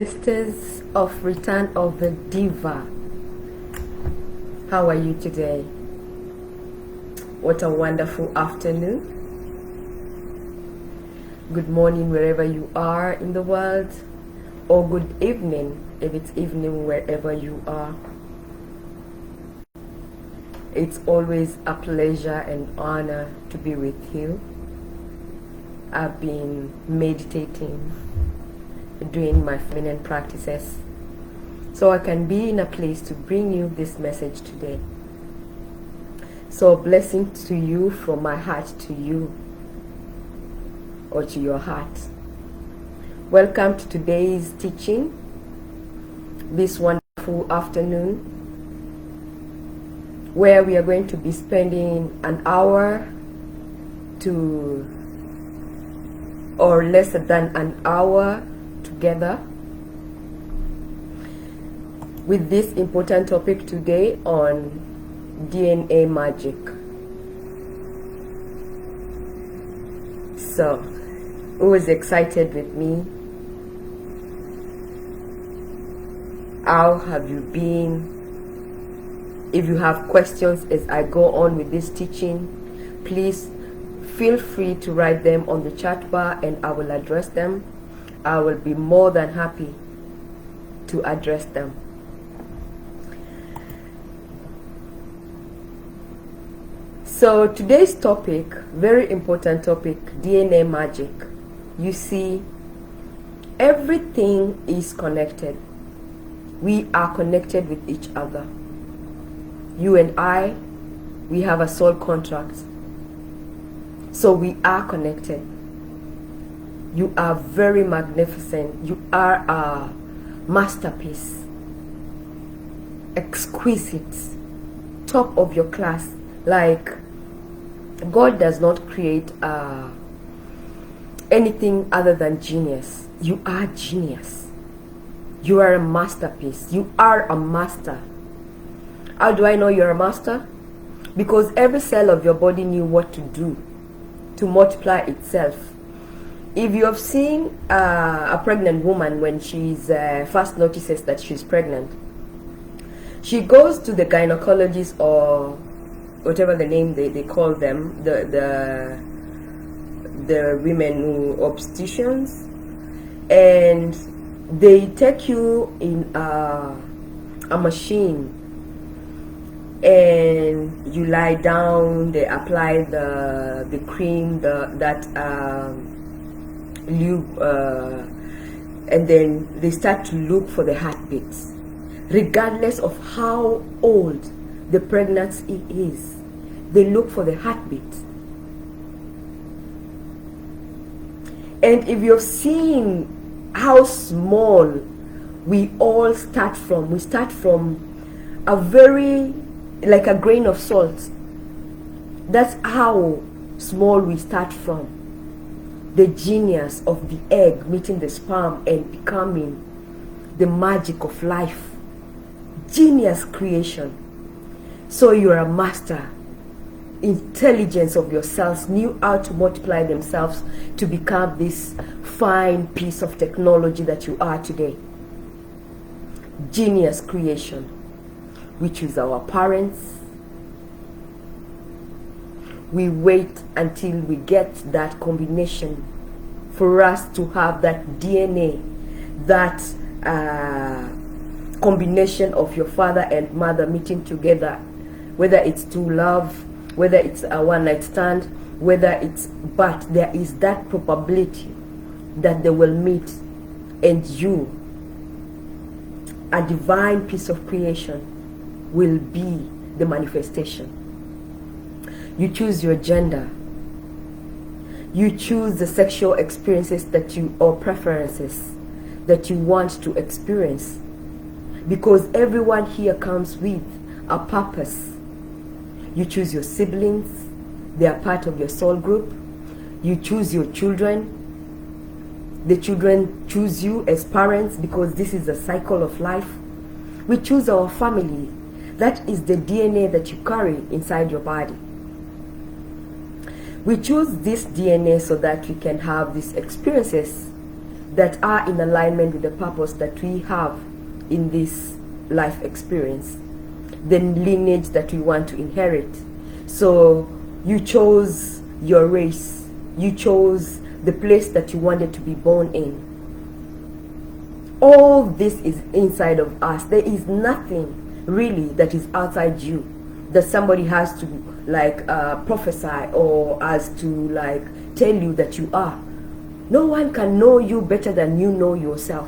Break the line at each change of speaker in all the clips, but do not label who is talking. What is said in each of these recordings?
Sisters of Return of the Diva. How are you today? What a wonderful afternoon. Good morning wherever you are in the world, or good evening if it's evening wherever you are. It's always a pleasure and honor to be with you. I've been meditating, doing my feminine practices, so I can be in a place to bring you this message today. So blessing to you from my heart to you, or to your heart. Welcome to today's teaching, this wonderful afternoon, where we are going to be spending an hour to, or less than an hour together with this important topic today on DNA magic. So, who is excited with me? How have you been? If you have questions as I go on with this teaching, please feel free to write them on the chat bar and I will address them. I will be more than happy to address them. So today's topic, very important topic, DNA magic. You see, everything is connected. We are connected with each other. You and I, we have a soul contract. So we are connected. You are very magnificent. You are a masterpiece. Exquisite. Top of your class. Like, God does not create anything other than genius. You are genius. You are a masterpiece. You are a master. How do I know you're a master? Because every cell of your body knew what to do to multiply itself. If you have seen a pregnant woman when she's first notices that she's pregnant, she goes to the gynecologist or whatever the name they call them, the women who obstetricians, and they take you in a machine and you lie down. They apply the cream, that lube, and then they start to look for the heartbeats, regardless of how old the pregnancy is. They look for the heartbeat. And if you've seen how small we all start from, we start from a very, like a grain of salt. That's how small we start from. The genius of the egg meeting the sperm and becoming the magic of life. Genius creation. So you're a master. Intelligence of your cells knew how to multiply themselves to become this fine piece of technology that you are today. Genius creation. We choose our parents. We wait until we get that combination for us to have that DNA, that combination of your father and mother meeting together, whether it's true love, whether it's a one-night stand, whether it's, but there is that probability that they will meet, and you, a divine piece of creation, will be the manifestation. You choose your gender. You choose the sexual experiences that you, or preferences that you want to experience. Because everyone here comes with a purpose. You choose your siblings. They are part of your soul group. You choose your children. The children choose you as parents, because this is a cycle of life. We choose our family. That is the DNA that you carry inside your body. We choose this DNA so that we can have these experiences that are in alignment with the purpose that we have in this life experience, the lineage that we want to inherit. So you chose your race, you chose the place that you wanted to be born in. All this is inside of us. There is nothing really that is outside you that somebody has to like prophesy or has to like tell you that you are. No one can know you better than you know yourself.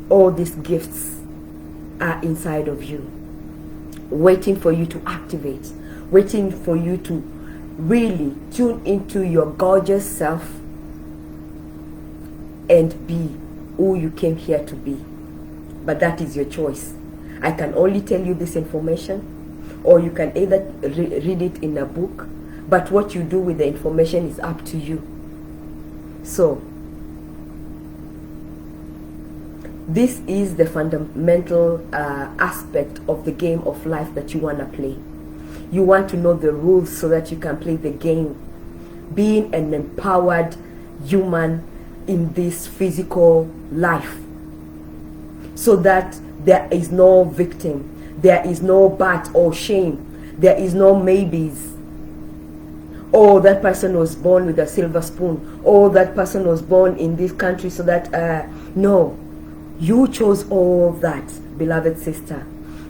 All these gifts are inside of you, waiting for you to activate, waiting for you to really tune into your gorgeous self and be who you came here to be. But that is your choice. I can only tell you this information, or you can either read it in a book, but what you do with the information is up to you. So this is the fundamental aspect of the game of life that you want to play. You want to know the rules so that you can play the game, being an empowered human in this physical life, so that there is no victim, there is no but or shame, there is no maybes. Oh, that person was born with a silver spoon. Oh, that person was born in this country so that no, you chose all that, beloved sister,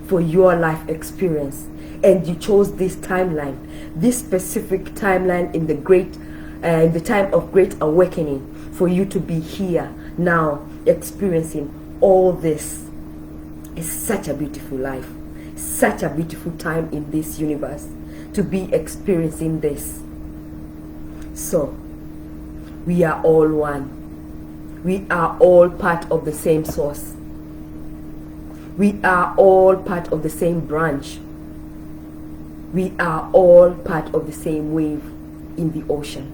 for your life experience, and you chose this timeline, this specific timeline in the the time of great awakening, for you to be here now experiencing all this. Is such a beautiful life, such a beautiful time in this universe to be experiencing this. So we are all one. We are all part of the same source. We are all part of the same branch. We are all part of the same wave in the ocean.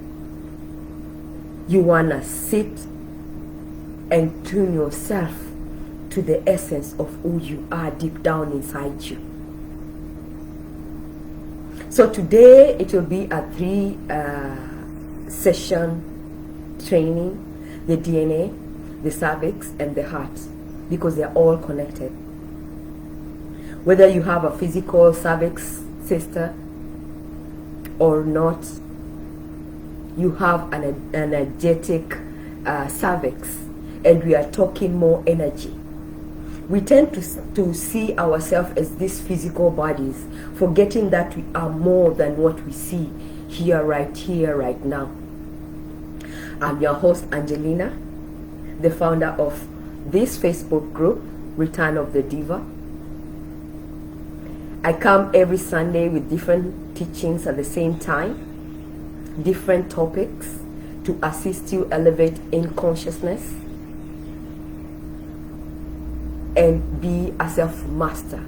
You want to sit and tune yourself to the essence of who you are deep down inside you. So today it will be a 3 session training: the DNA, the cervix, and the heart, because they are all connected. Whether you have a physical cervix, sister, or not, you have an energetic cervix, and we are talking more energy. We tend to see ourselves as these physical bodies, forgetting that we are more than what we see here, right now. I'm your host, Angelina, the founder of this Facebook group, Return of the Diva. I come every Sunday with different teachings at the same time, different topics to assist you elevate in consciousness and be a self-master,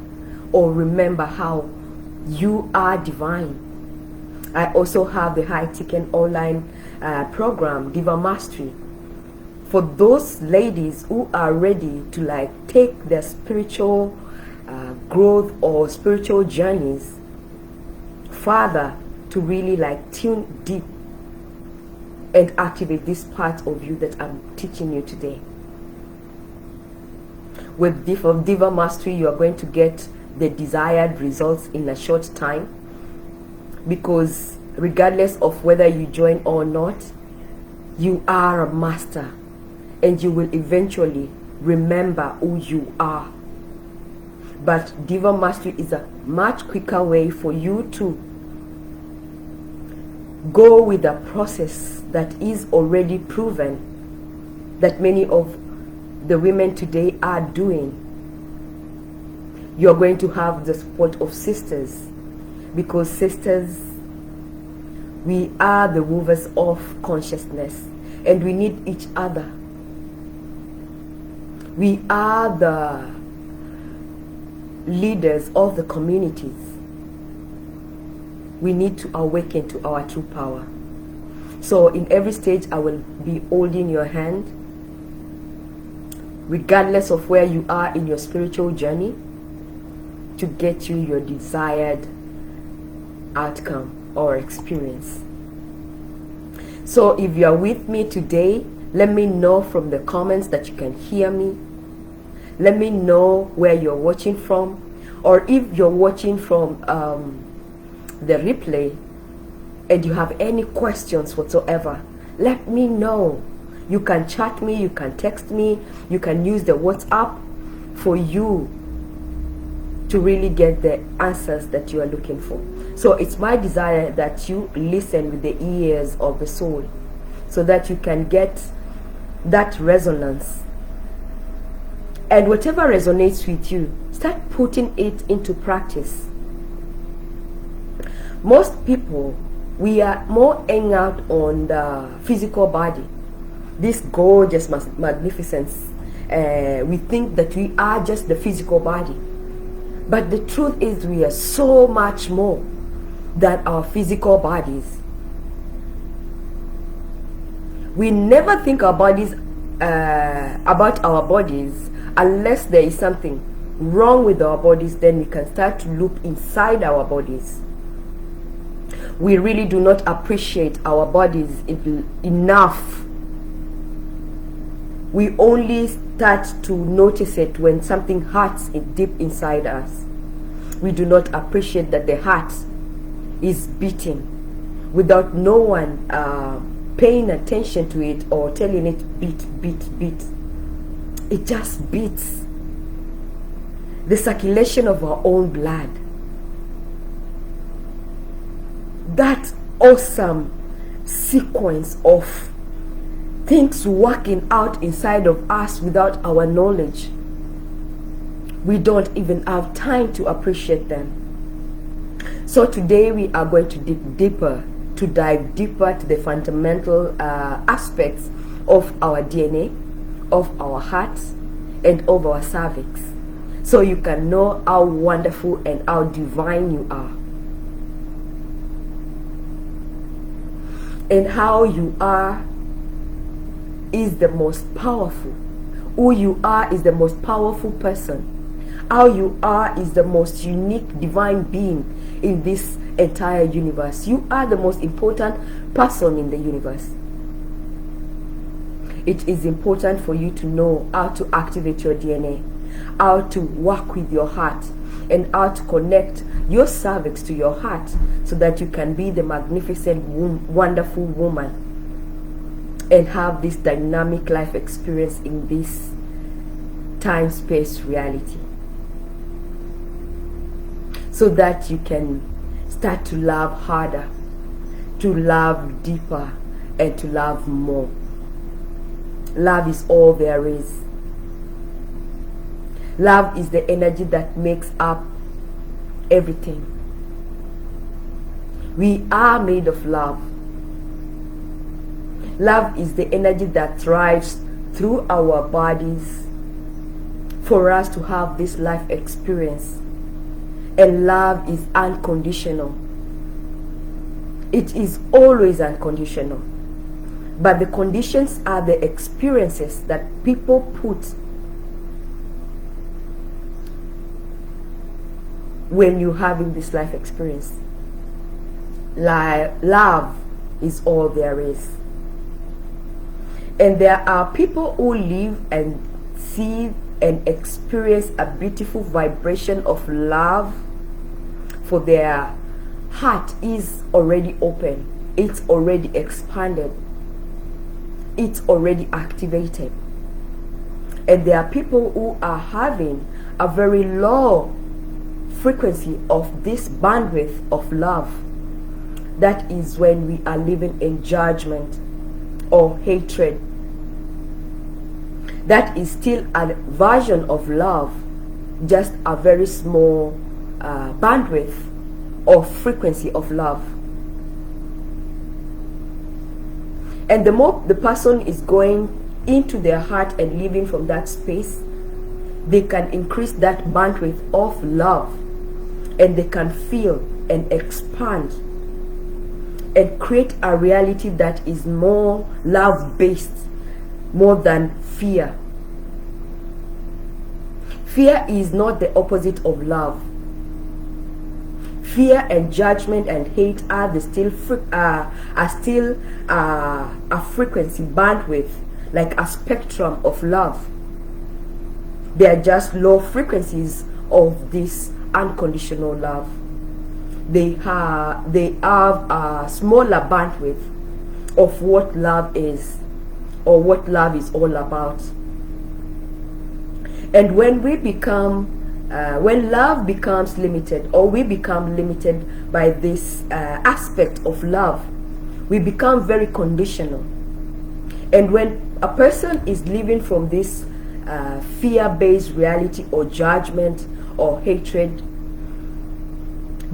or remember how you are divine. I also have the high-ticket online program, Diva Mastery, for those ladies who are ready to like take their spiritual growth or spiritual journeys further, to really like tune deep and activate this part of you that I'm teaching you today. With Diva Mastery, you are going to get the desired results in a short time, because regardless of whether you join or not, you are a master, and you will eventually remember who you are. But Diva Mastery is a much quicker way for you to go with a process that is already proven, that many of the women today are doing. You're going to have the support of sisters, because sisters, we are the movers of consciousness, and we need each other. We are the leaders of the communities. We need to awaken to our true power. So in every stage, I will be holding your hand, regardless of where you are in your spiritual journey, to get you your desired outcome or experience. So if you are with me today, Let me know from the comments that you can hear me. Let me know where you're watching from, or if you're watching from the replay and you have any questions whatsoever, let me know. You can chat me, you can text me, you can use the WhatsApp for you to really get the answers that you are looking for. So it's my desire that you listen with the ears of the soul, so that you can get that resonance. And whatever resonates with you, start putting it into practice. Most people, we are more hanging out on the physical body, this gorgeous magnificence. We think that we are just the physical body. But the truth is, we are so much more than our physical bodies. We never think about our bodies unless there is something wrong with our bodies. Then we can start to look inside our bodies. We really do not appreciate our bodies enough. We only start to notice it when something hurts deep inside us. We do not appreciate that the heart is beating without no one paying attention to it or telling it beat, beat, beat. It just beats. The circulation of our own blood. That awesome sequence of things working out inside of us without our knowledge. We don't even have time to appreciate them. So today we are going to dive deeper to the fundamental aspects of our DNA, of our hearts, and of our cervix, so you can know how wonderful and how divine you are, and how you are is the most powerful. Who you are is the most powerful person. How you are is the most unique divine being in this entire universe. You are the most important person in the universe. It is important for you to know how to activate your DNA, how to work with your heart, and how to connect your cervix to your heart, so that you can be the magnificent, wonderful woman and have this dynamic life experience in this time-space reality, so that you can start to love harder, to love deeper, and to love more. Love is all there is. Love is the energy that makes up everything. We are made of love. Love is the energy that thrives through our bodies for us to have this life experience. And love is unconditional. It is always unconditional. But the conditions are the experiences that people put when you're having this life experience. Love is all there is. And there are people who live and see and experience a beautiful vibration of love, for their heart is already open, it's already expanded, it's already activated. And there are people who are having a very low frequency of this bandwidth of love. That is when we are living in judgment or hatred. That is still a version of love, just a very small bandwidth or frequency of love. And the more the person is going into their heart and living from that space, they can increase that bandwidth of love, and they can feel and expand and create a reality that is more love-based, more than fear. Fear is not the opposite of love. Fear and judgment and hate are still a frequency bandwidth like a spectrum of love. They are just low frequencies of this unconditional love. They have a smaller bandwidth of what love is, or what love is all about. And when we become when love becomes limited, or we become limited by this aspect of love, we become very conditional. And when a person is living from this fear-based reality, or judgment, or hatred,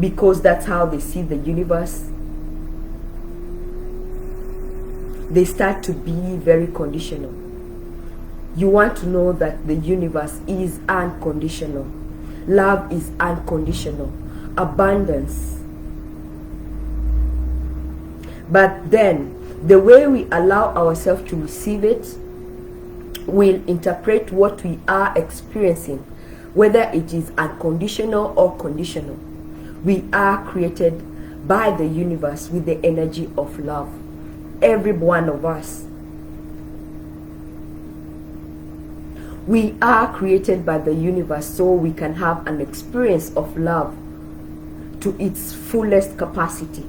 because that's how they see the universe, they start to be very conditional. You want to know that the universe is unconditional. Love is unconditional. Abundance. But then, the way we allow ourselves to receive it will interpret what we are experiencing, whether it is unconditional or conditional. We are created by the universe with the energy of love. Every one of us. We are created by the universe so we can have an experience of love to its fullest capacity,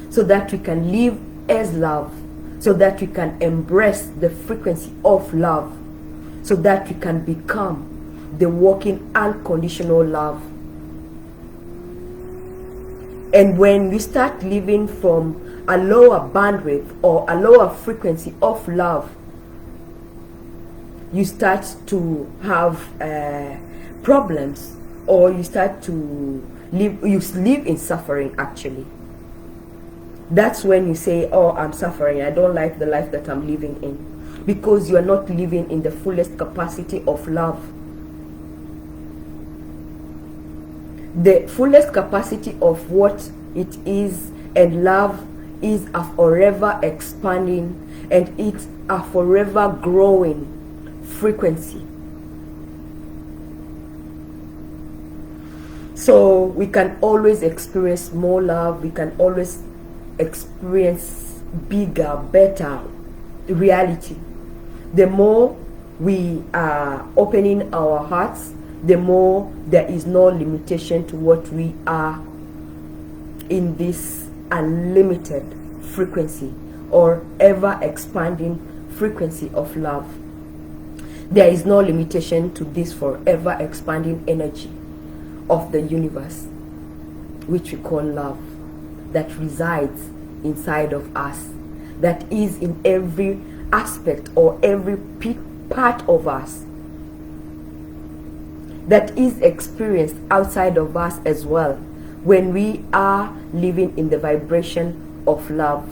so that we can live as love, so that we can embrace the frequency of love, so that we can become the walking unconditional love. And when we start living from a lower bandwidth or a lower frequency of love, you start to have problems, or you start to live in suffering. Actually, that's when you say, oh, I'm suffering, I don't like the life that I'm living in, because you are not living in the fullest capacity of love. The fullest capacity of what it is, and love is a forever expanding, and it's a forever growing frequency. So we can always experience more love, we can always experience bigger, better reality. The more we are opening our hearts, the more there is no limitation to what we are in this unlimited frequency, or ever expanding frequency of love. There is no limitation to this forever expanding energy of the universe, which we call love, that resides inside of us, that is in every aspect or every part of us, that is experienced outside of us as well, when we are living in the vibration of love.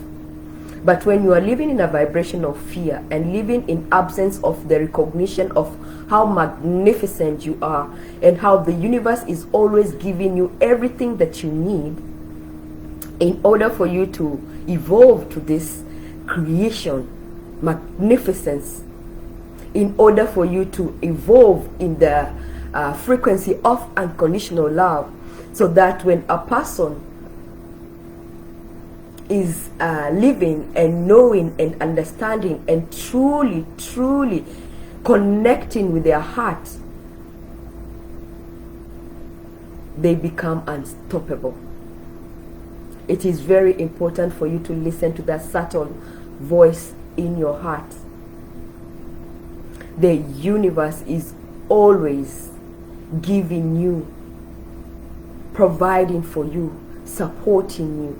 But when you are living in a vibration of fear, and living in absence of the recognition of how magnificent you are, and how the universe is always giving you everything that you need in order for you to evolve to this creation, magnificence, in order for you to evolve in the frequency of unconditional love, so that when a person is living and knowing and understanding and truly connecting with their heart, they become unstoppable. It is very important for you to listen to that subtle voice in your heart. The universe is always giving you, providing for you, supporting you.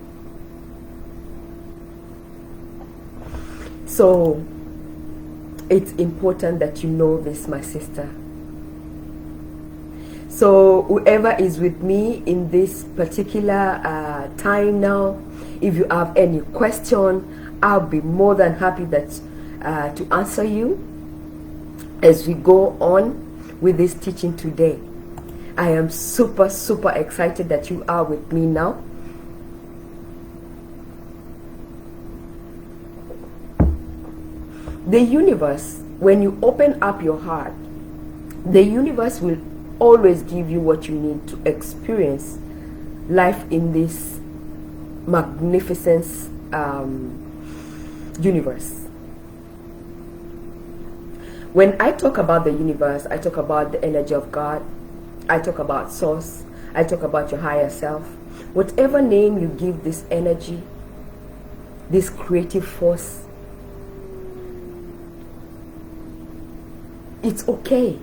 So it's important that you know this, my sister. So whoever is with me in this particular time now, if you have any question, I'll be more than happy to answer you as we go on with this teaching today. I am super excited that you are with me now. The universe, when you open up your heart, the universe will always give you what you need to experience life in this magnificent universe. When I talk about the universe, I talk about the energy of God, I talk about source, I talk about your higher self. Whatever name you give this energy, this creative force, it's okay.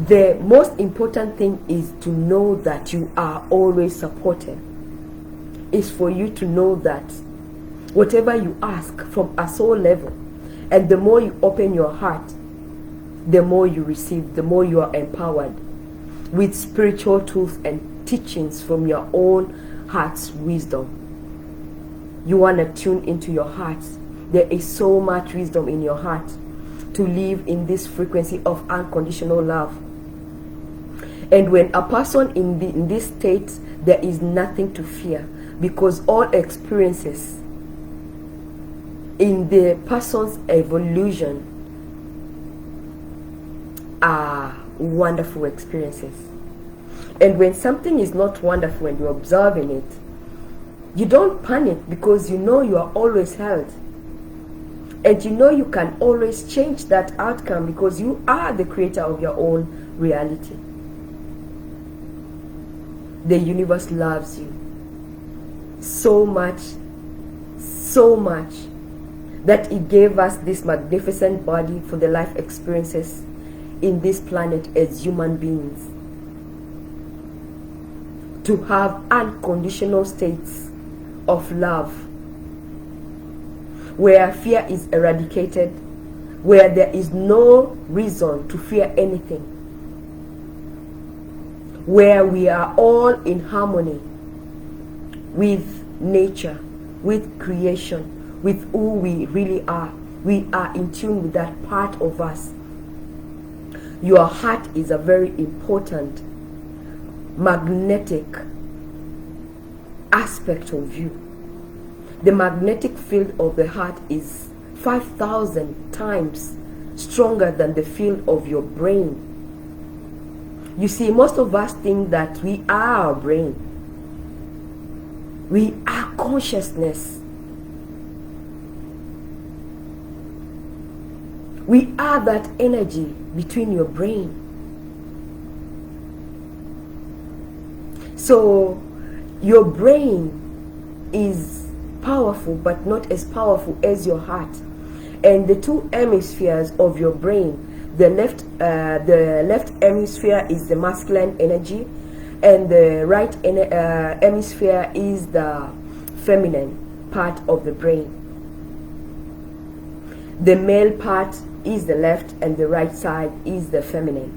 The most important thing is to know that you are always supported. It's for you to know that whatever you ask from a soul level, and the more you open your heart, the more you receive, the more you are empowered with spiritual tools and teachings from your own heart's wisdom. You want to tune into your heart. There is so much wisdom in your heart to live in this frequency of unconditional love. And when a person in this state, there is nothing to fear, because all experiences in the person's evolution are wonderful experiences. And when something is not wonderful and you're observing it, you don't panic, because you know you are always held. And you know you can always change that outcome, because you are the creator of your own reality. The universe loves you so much, that it gave us this magnificent body for the life experiences in this planet as human beings, to have unconditional states of love, where fear is eradicated, where there is no reason to fear anything, where we are all in harmony with nature, with creation, with who we really are. We are in tune with that part of us. Your heart is a very important magnetic aspect of you. The magnetic field of the heart is 5,000 times stronger than the field of your brain. You see, most of us think that we are our brain. We are consciousness. We are that energy between your brain. So your brain is powerful, but not as powerful as your heart. And the two hemispheres of your brain, the left hemisphere is the masculine energy, and the right hemisphere is the feminine part of the brain. The male part is the left, and the right side is the feminine.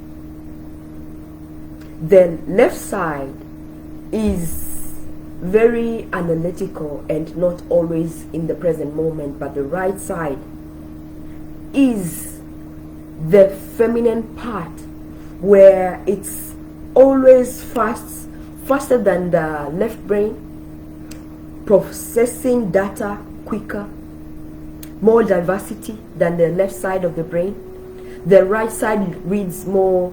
The left side is very analytical and not always in the present moment, but the right side is the feminine part, where it's always faster than the left brain, processing data quicker, more diversity than the left side of the brain. The right side reads more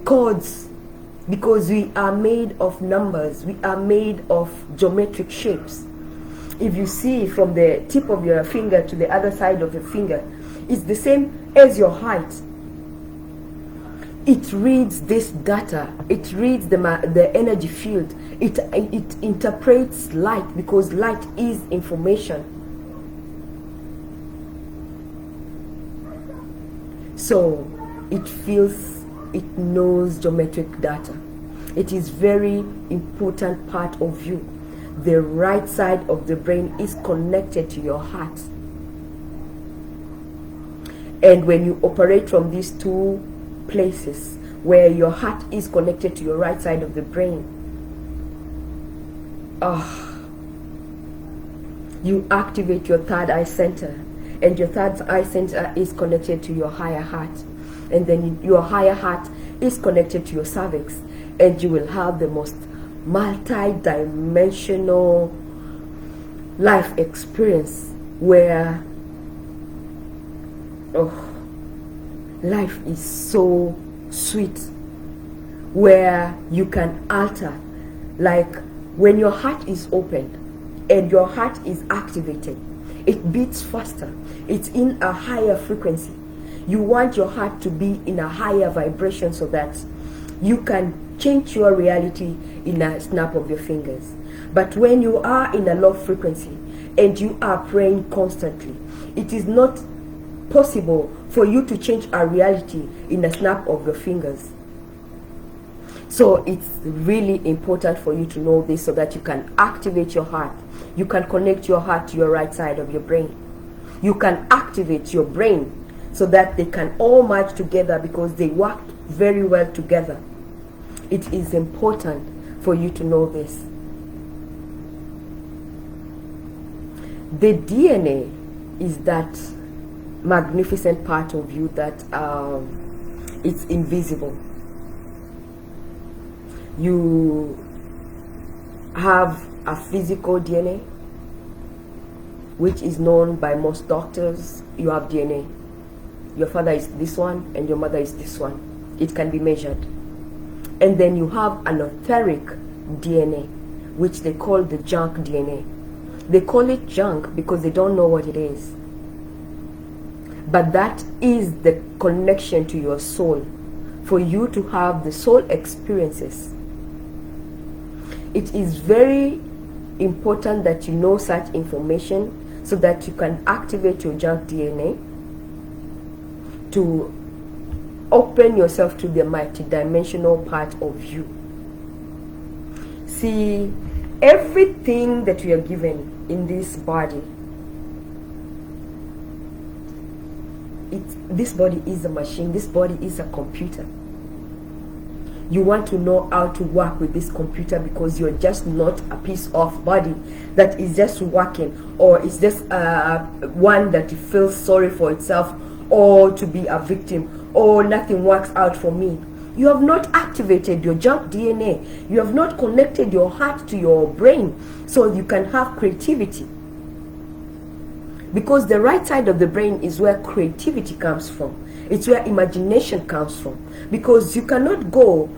codes, because we are made of numbers, we are made of geometric shapes. If you see from the tip of your finger to the other side of your finger, it's the same as your height. It reads this data, it reads the energy field, it interprets light, because light is information. So it feels, it knows geometric data. It is very important part of you. The right side of the brain is connected to your heart. And when you operate from these two places, where your heart is connected to your right side of the brain, you activate your third eye center, and your third eye center is connected to your higher heart, and then your higher heart is connected to your cervix, and you will have the most multi-dimensional life experience, where life is so sweet, where you can alter. Like when your heart is opened and your heart is activated, It beats faster. It's in a higher frequency. You want your heart to be in a higher vibration so that you can change your reality in a snap of your fingers. But when you are in a low frequency and you are praying constantly, it is not possible for you to change a reality in a snap of your fingers. So it's really important for you to know this so that you can activate your heart. You can connect your heart to your right side of your brain. You can activate your brain so that they can all merge together because they work very well together. It is important for you to know this. The DNA is that magnificent part of you that it's invisible. You have a physical DNA, which is known by most doctors. You have DNA. Your father is this one and your mother is this one. It can be measured. And then you have an etheric DNA, which they call the junk DNA. They call it junk because they don't know what it is. But that is the connection to your soul, for you to have the soul experiences. It is very important that you know such information so that you can activate your junk DNA to open yourself to the multidimensional part of you. See, everything that we are given in this body, this body is a machine, this body is a computer. You want to know how to work with this computer because you're just not a piece of body that is just working, or is just one that feels sorry for itself, or to be a victim, or nothing works out for me. You have not activated your junk DNA. You have not connected your heart to your brain so you can have creativity. Because the right side of the brain is where creativity comes from. It's where imagination comes from. Because you cannot go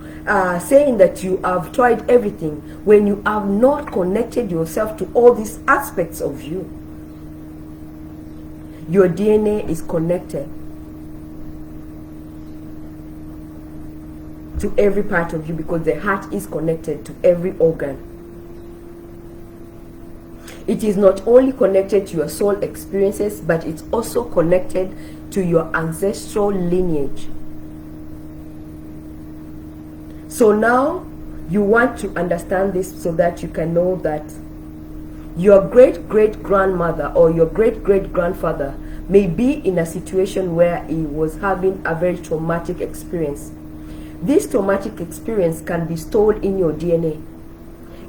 saying that you have tried everything when you have not connected yourself to all these aspects of you. Your DNA is connected to every part of you because the heart is connected to every organ. It is not only connected to your soul experiences, but it's also connected to your ancestral lineage. So now you want to understand this so that you can know that your great-great-grandmother or your great-great-grandfather may be in a situation where he was having a very traumatic experience. This traumatic experience can be stored in your DNA,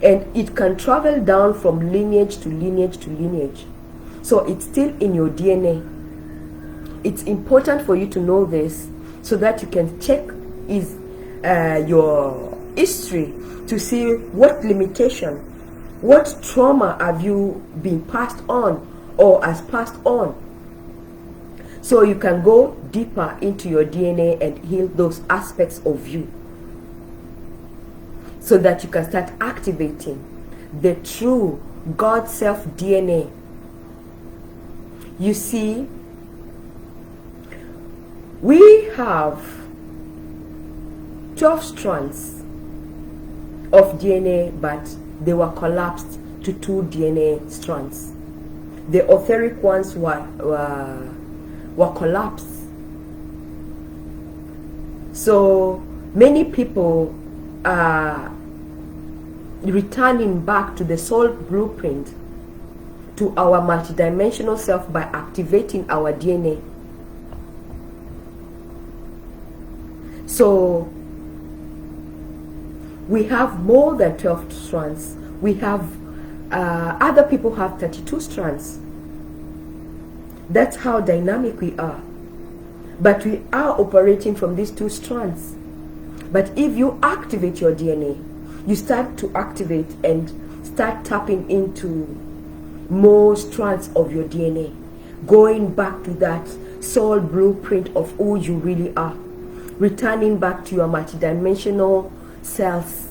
and it can travel down from lineage to lineage to lineage. So it's still in your DNA. It's important for you to know this so that you can check your history to see what limitation, what trauma have you been passed on or has passed on. So you can go deeper into your DNA and heal those aspects of you, so that you can start activating the true God self DNA. You see, we have 12 strands of DNA, but they were collapsed to 2 DNA strands. The etheric ones were collapsed. So many people are returning back to the soul blueprint, to our multidimensional self, by activating our DNA. So we have more than 12 strands. We have other people have 32 strands. That's how dynamic we are. But we are operating from these 2 strands. But if you activate your DNA, you start to activate and start tapping into more strands of your DNA, going back to that soul blueprint of who you really are, returning back to your multidimensional selves.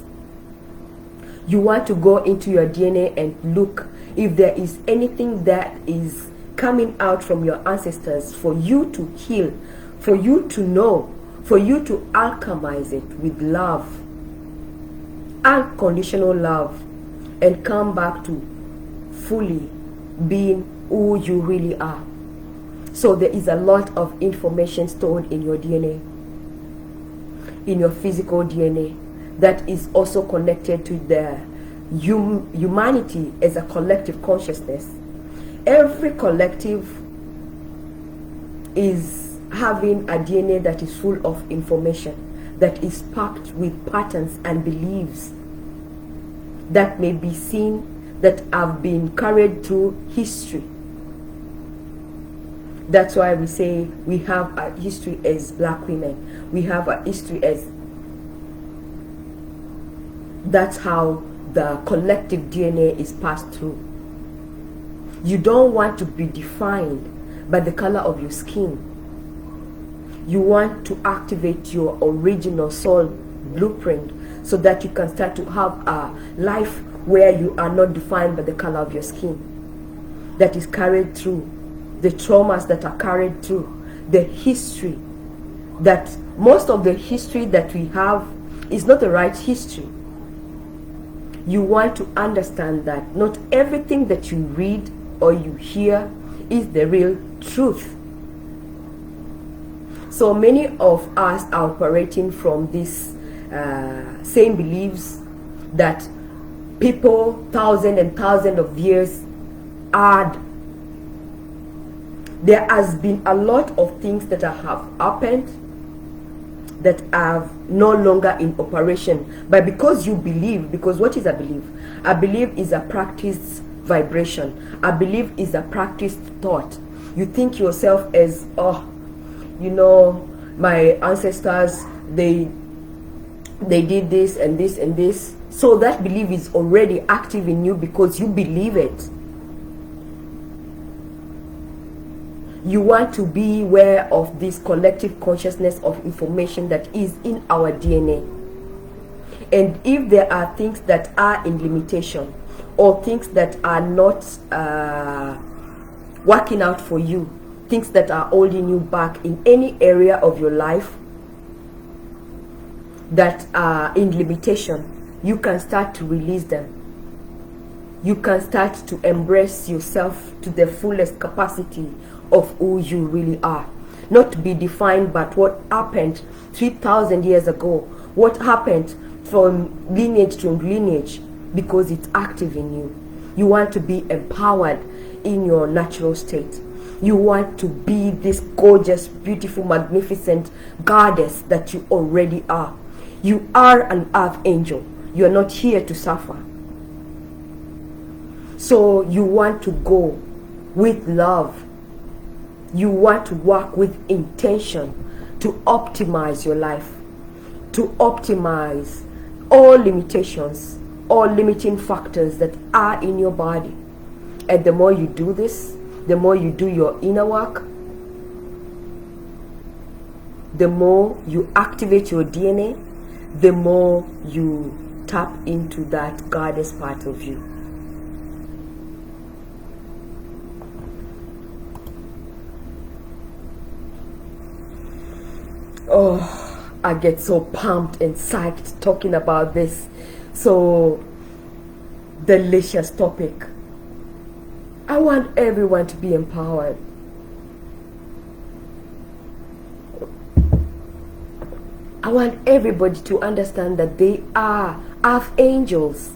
You want to go into your DNA and look if there is anything that is coming out from your ancestors for you to heal, for you to know, for you to alchemize it with love, unconditional love, and come back to fully being who you really are. So there is a lot of information stored in your DNA, in your physical DNA, that is also connected to the humanity as a collective consciousness. Every collective is having a DNA that is full of information, that is packed with patterns and beliefs that may be seen, that have been carried through history. That's why we say we have a history as black women. We have a history as... That's how the collective DNA is passed through. You don't want to be defined by the color of your skin. You want to activate your original soul blueprint so that you can start to have a life where you are not defined by the color of your skin, that is carried through the traumas that are carried through the history. That most of the history that we have is not the right history. You want to understand that not everything that you read or you hear is the real truth. So many of us are operating from these same beliefs that people thousands and thousands of years had. There has been a lot of things that have happened that are no longer in operation. But because you believe, because what is a belief? A belief is a practiced vibration. A belief is a practiced thought. You think yourself as, oh, you know, my ancestors, they did this and this and this. So that belief is already active in you because you believe it. You want to be aware of this collective consciousness of information that is in our DNA. And if there are things that are in limitation or things that are not working out for you, things that are holding you back in any area of your life that are in limitation, you can start to release them. You can start to embrace yourself to the fullest capacity of who you really are. Not to be defined by what happened 3,000 years ago, what happened from lineage to lineage, because it's active in you. You want to be empowered in your natural state. You want to be this gorgeous, beautiful, magnificent goddess that you already are. You are an archangel. You are not here to suffer. So you want to go with love. You want to work with intention to optimize your life, to optimize all limitations, all limiting factors that are in your body. And the more you do this, the more you do your inner work, the more you activate your DNA, the more you tap into that goddess part of you. Oh, I get so pumped and psyched talking about this. So delicious topic. I want everyone to be empowered. I want everybody to understand that they are archangels.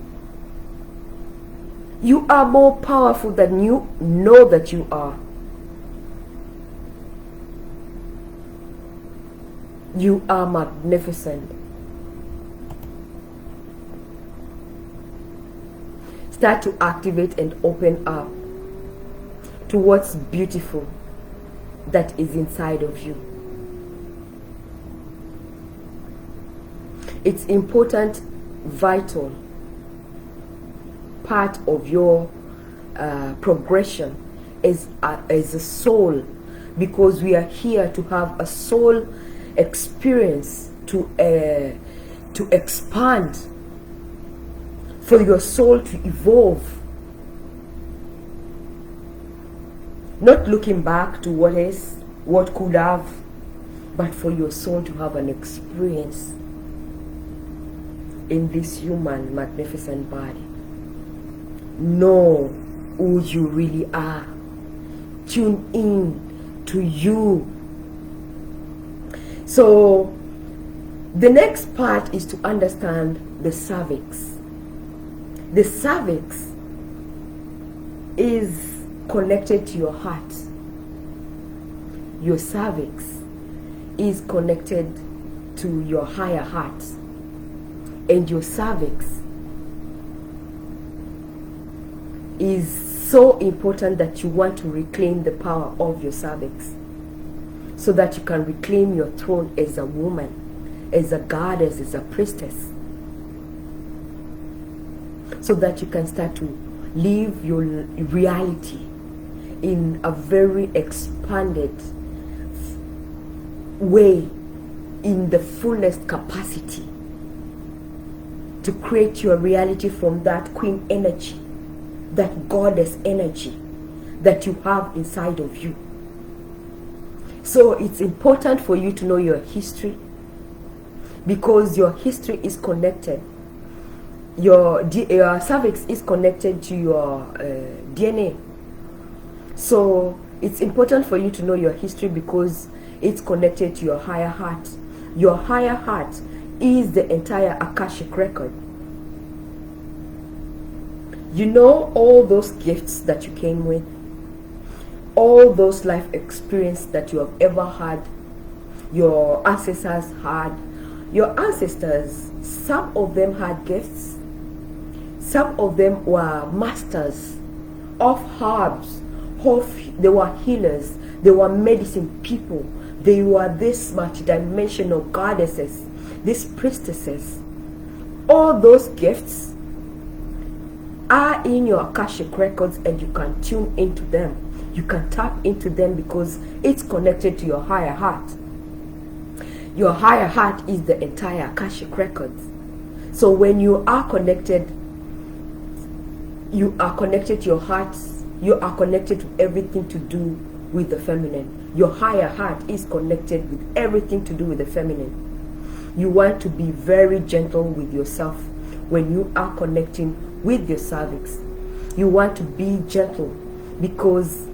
You are more powerful than you know that you are. You are magnificent. Start to activate and open up to what's beautiful that is inside of you. It's important, vital part of your progression as a soul, because we are here to have a soul experience, to expand, for your soul to evolve. Not looking back to what is, what could have, but for your soul to have an experience in this human magnificent body. Know who you really are. Tune in to you. So the next part is to understand the cervix. The cervix is connected to your heart. Your cervix is connected to your higher heart. And your cervix is so important that you want to reclaim the power of your cervix, so that you can reclaim your throne as a woman, as a goddess, as a priestess, so that you can start to live your reality in a very expanded way, in the fullest capacity, to create your reality from that queen energy, that goddess energy that you have inside of you. So it's important for you to know your history, because your history is connected. Your cervix is connected to your DNA. So it's important for you to know your history, because it's connected to your higher heart. Your higher heart is the entire Akashic record. You know all those gifts that you came with, all those life experiences that you have ever had, your ancestors had. Your ancestors, some of them had gifts, some of them were masters of herbs, they were healers, they were medicine people, they were this multidimensional goddesses, these priestesses. All those gifts are in your Akashic records, and you can tune into them. You can tap into them, because it's connected to your higher heart. Your higher heart is the entire Akashic records. So when you are connected to your heart, you are connected to everything to do with the feminine. Your higher heart is connected with everything to do with the feminine. You want to be very gentle with yourself when you are connecting with your cervix. You want to be gentle, because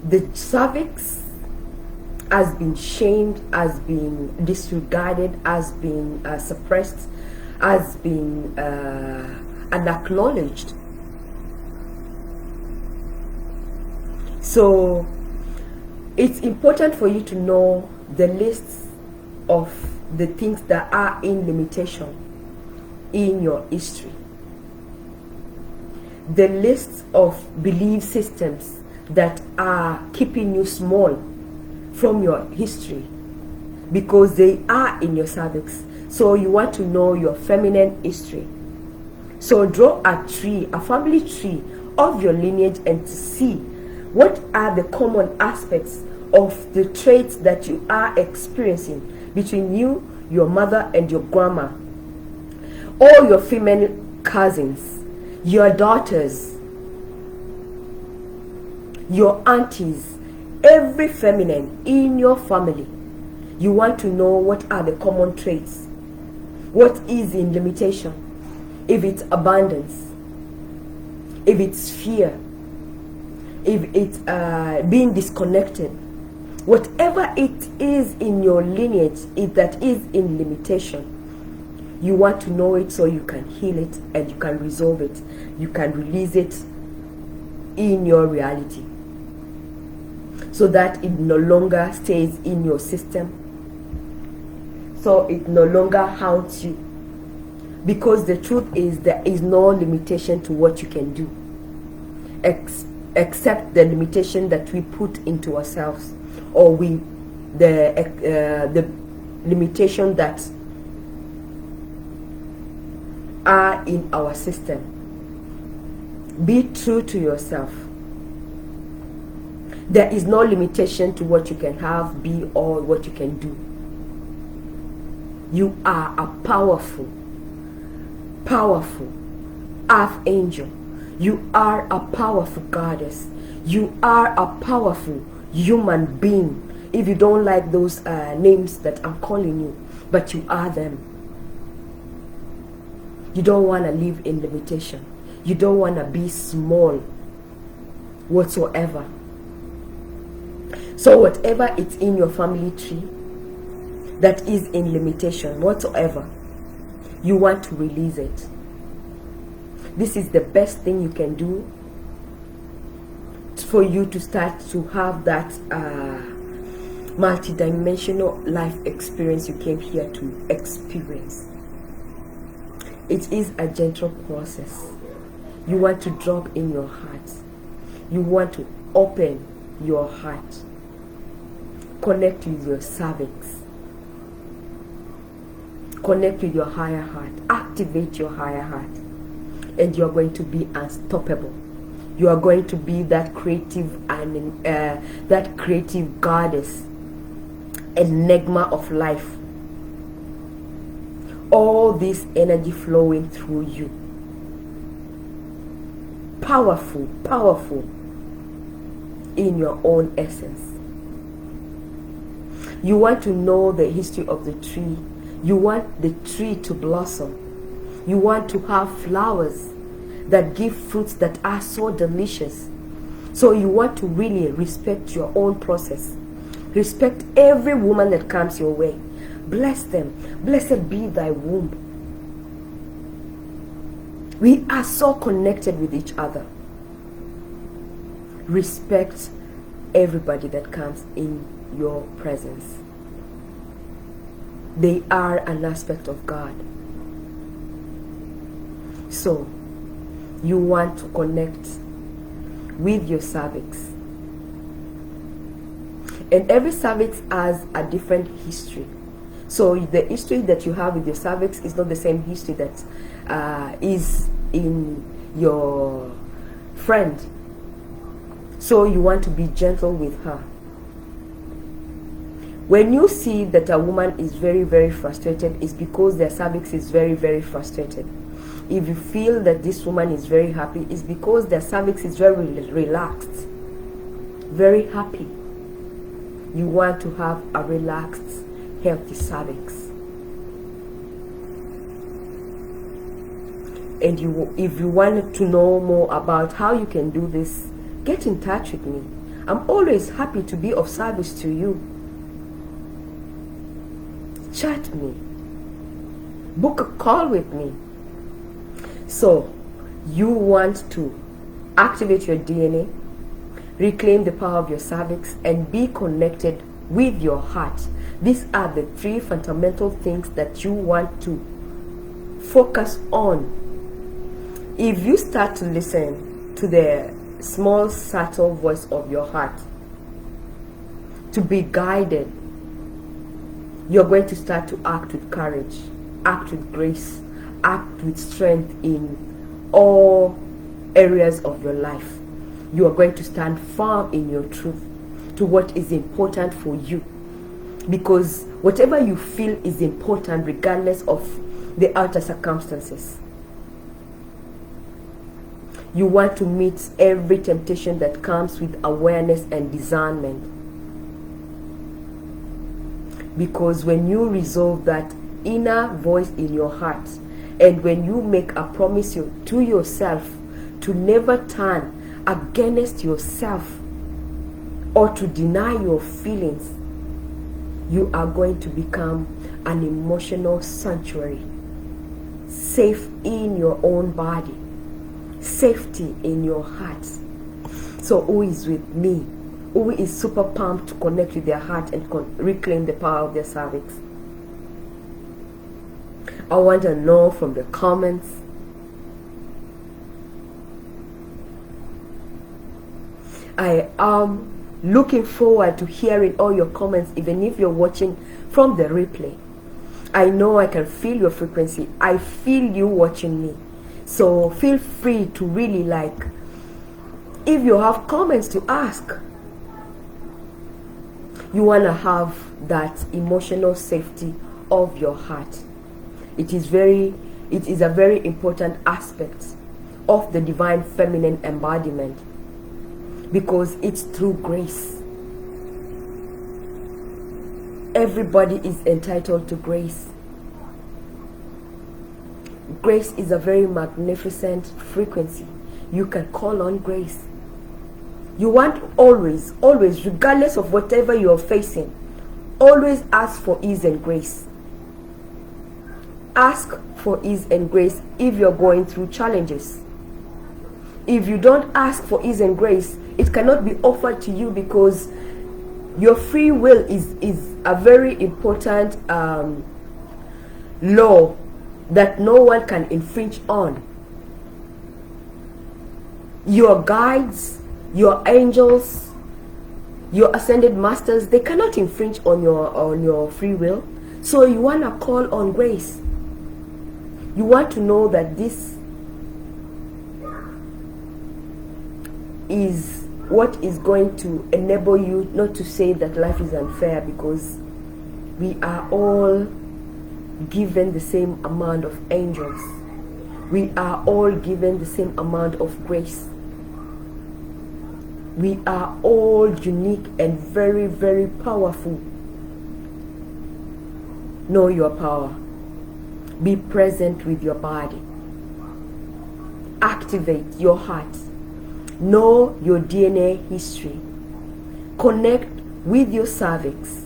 the cervix has been shamed, has been disregarded, has been suppressed, has been unacknowledged. So it's important for you to know the lists of the things that are in limitation in your history, the lists of belief systems that are keeping you small from your history, because they are in your cervix. So you want to know your feminine history. So draw a tree, a family tree of your lineage, and see what are the common aspects of the traits that you are experiencing between you, your mother, and your grandma, all your female cousins, your daughters, your aunties, every feminine in your family. You want to know what are the common traits, what is in limitation, if it's abundance, if it's fear, if it's being disconnected, whatever it is in your lineage that is in limitation. You want to know it so you can heal it, and you can resolve it, you can release it in your reality, so that it no longer stays in your system, so it no longer haunts you. Because the truth is, there is no limitation to what you can do, except the limitation that we put into ourselves, or the limitation that are in our system. Be true to yourself. There is no limitation to what you can have, be, or what you can do. You are a powerful archangel. You are a powerful goddess. You are a powerful human being. If you don't like those names that I'm calling you, but you are them. You don't want to live in limitation. You don't want to be small whatsoever. So whatever it's in your family tree that is in limitation whatsoever, you want to release it. This is the best thing you can do for you to start to have that multidimensional life experience you came here to experience. It is a gentle process. You want to drop in your heart. You want to open your heart. Connect with your cervix. Connect with your higher heart. Activate your higher heart. And you're going to be unstoppable. You are going to be that creative and that creative goddess, enigma of life. All this energy flowing through you. Powerful, powerful in your own essence. You want to know the history of the tree. You want the tree to blossom. You want to have flowers that give fruits that are so delicious. So you want to really respect your own process. Respect every woman that comes your way. Bless them. Blessed be thy womb. We are so connected with each other. Respect everybody that comes in your presence. They are an aspect of God. So, you want to connect with your cervix. And every cervix has a different history. So the history that you have with your cervix is not the same history that is in your friend. So you want to be gentle with her. When you see that a woman is very, very frustrated, it's because their cervix is very, very frustrated. If you feel that this woman is very happy, it's because their cervix is very relaxed, very happy. You want to have a relaxed, healthy cervix. And if you want to know more about how you can do this, get in touch with me. I'm always happy to be of service to you. Chat me. Book a call with me. So, you want to activate your DNA, reclaim the power of your cervix, and be connected with your heart. These are the three fundamental things that you want to focus on. If you start to listen to the small, subtle voice of your heart, to be guided, you're going to start to act with courage, act with grace, act with strength in all areas of your life. You are going to stand firm in your truth to what is important for you. Because whatever you feel is important regardless of the outer circumstances. You want to meet every temptation that comes with awareness and discernment. Because when you resolve that inner voice in your heart, and when you make a promise to yourself to never turn against yourself or to deny your feelings, you are going to become an emotional sanctuary. Safe in your own body. Safety in your heart. So who is with me? Who is super pumped to connect with their heart and reclaim the power of their cervix? I want to know from the comments. I am looking forward to hearing all your comments, even if you're watching from the replay. I know I can feel your frequency. I feel you watching me. So feel free to really if you have comments to ask. You want to have that emotional safety of your heart. It is a very important aspect of the divine feminine embodiment. because it's through grace. Everybody is entitled to grace. Grace is a very magnificent frequency. You can call on grace. You want always, regardless of whatever you are facing, always ask for ease and grace. Ask for ease and grace if you're going through challenges. If you don't ask for ease and grace, it cannot be offered to you, because your free will is a very important law that no one can infringe on. Your guides, your angels, your ascended masters, they cannot infringe on your free will. So you want to call on grace. You want to know that this is what is going to enable you not to say that life is unfair, because we are all given the same amount of angels. We are all given the same amount of grace. We are all unique and very, very powerful. Know your power. Be present with your body. Activate your heart. Know your DNA history. Connect with your cervix.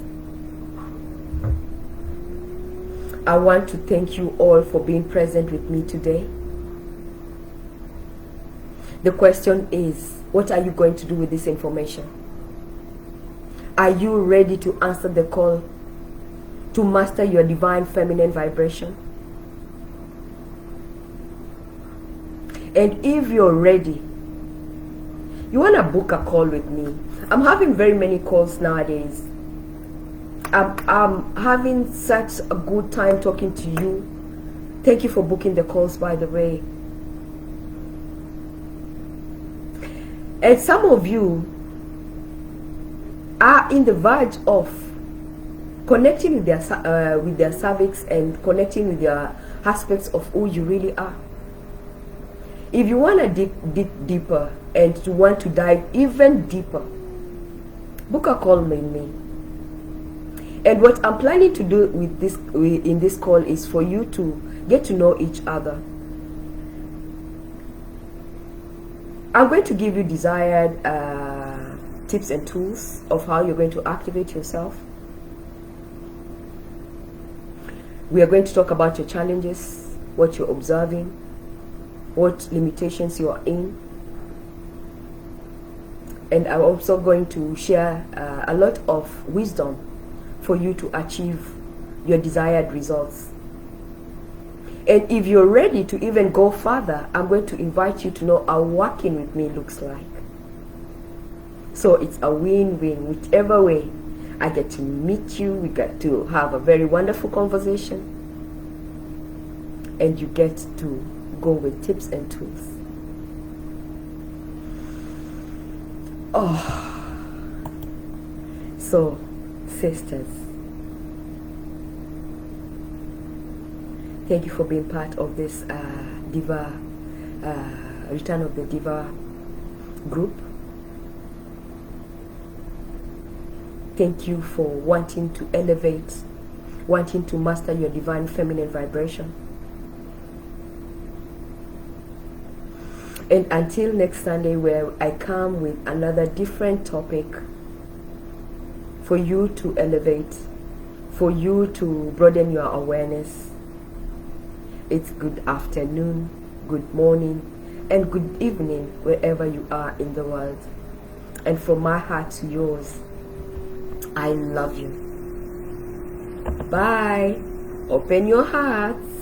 I want to thank you all for being present with me today. The question is, what are you going to do with this information? Are you ready to answer the call to master your divine feminine vibration? And if you're ready, you want to book a call with me. I'm having very many calls nowadays. I'm having such a good time talking to you. Thank you for booking the calls, by the way. And some of you are in the verge of connecting with their cervix and connecting with their aspects of who you really are. If you want to dig deeper and you want to dive even deeper, book a call with me. And what I'm planning to do with this in this call is for you to get to know each other. I'm going to give you desired tips and tools of how you're going to activate yourself. We are going to talk about your challenges, what you're observing, what limitations you are in. And I'm also going to share a lot of wisdom for you to achieve your desired results. And if you're ready to even go further, I'm going to invite you to know how working with me looks like. So it's a win-win, whichever way. I get to meet you, we get to have a very wonderful conversation, and you get to go with tips and tools. Oh, so sisters, thank you for being part of this Diva, Return of the Diva group. Thank you for wanting to elevate, wanting to master your divine feminine vibration. And until next Sunday, where I come with another different topic for you to elevate, for you to broaden your awareness. It's good afternoon, good morning, and good evening wherever you are in the world. And from my heart to yours, I love you. Bye. Open your hearts.